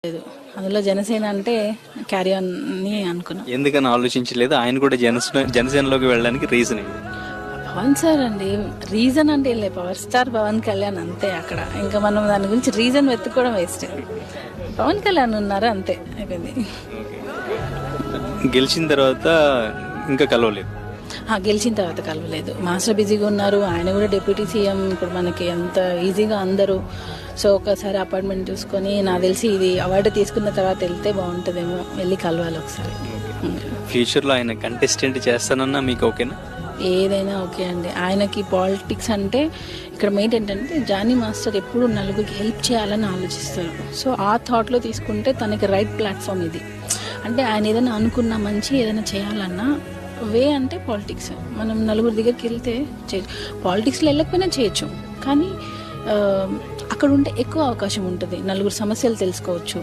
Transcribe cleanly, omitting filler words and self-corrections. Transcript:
లేదు. అందులో జనసేన అంటే క్యారీ ఆన్ అని అనుకున్నాం. ఎందుకని ఆలోచించలేదు? ఆయన కూడా జనసేనలోకి వెళ్ళడానికి రీజన్ ఏంటి? పవన్ సార్ అండి. రీజన్ అంటే ఏం లేదు, పవర్ స్టార్ పవన్ కళ్యాణ్ అంతే. అక్కడ ఇంకా మనం దాని గురించి రీజన్ వెతుక్కోవడం వేస్ట్. పవన్ కళ్యాణ్ ఉన్నారు అంతే, అయిపోయింది. గెలిచిన తర్వాత ఇంకా కలవలేదు. గెలిచిన తర్వాత కలవలేదు. మాస్టర్ బిజీగా ఉన్నారు, ఆయన కూడా డిప్యూటీ సీఎం. ఇప్పుడు మనకి అంత ఈజీగా అందరూ. సో ఒకసారి అపాయింట్మెంట్ చూసుకొని, నాకు తెలిసి ఇది అవార్డు తీసుకున్న తర్వాత వెళ్తే బాగుంటుందేమో, వెళ్ళి కలవాలి ఒకసారి. ఫ్యూచర్లో ఆయన కంటెస్టెంట్ చేస్తానన్నా మీకు ఓకేనా? ఏదైనా ఓకే అండి. ఆయనకి పాలిటిక్స్ అంటే ఇక్కడ మెయిన్ ఏంటంటే, జానీ మాస్టర్ ఎప్పుడు నలుగురికి హెల్ప్ చేయాలని ఆలోచిస్తారు. సో ఆ థాట్లో తీసుకుంటే తనకి రైట్ ప్లాట్ఫామ్ ఇది. అంటే ఆయన ఏదైనా అనుకున్న మంచి ఏదైనా చేయాలన్నా వే అంటే పాలిటిక్స్. మనం నలుగురి దగ్గరికి వెళ్తే చేయొచ్చు. పాలిటిక్స్లో వెళ్ళకపోయినా చేయొచ్చు, కానీ అక్కడ ఉంటే ఎక్కువ అవకాశం ఉంటుంది, నలుగురు సమస్యలు తెలుసుకోవచ్చు.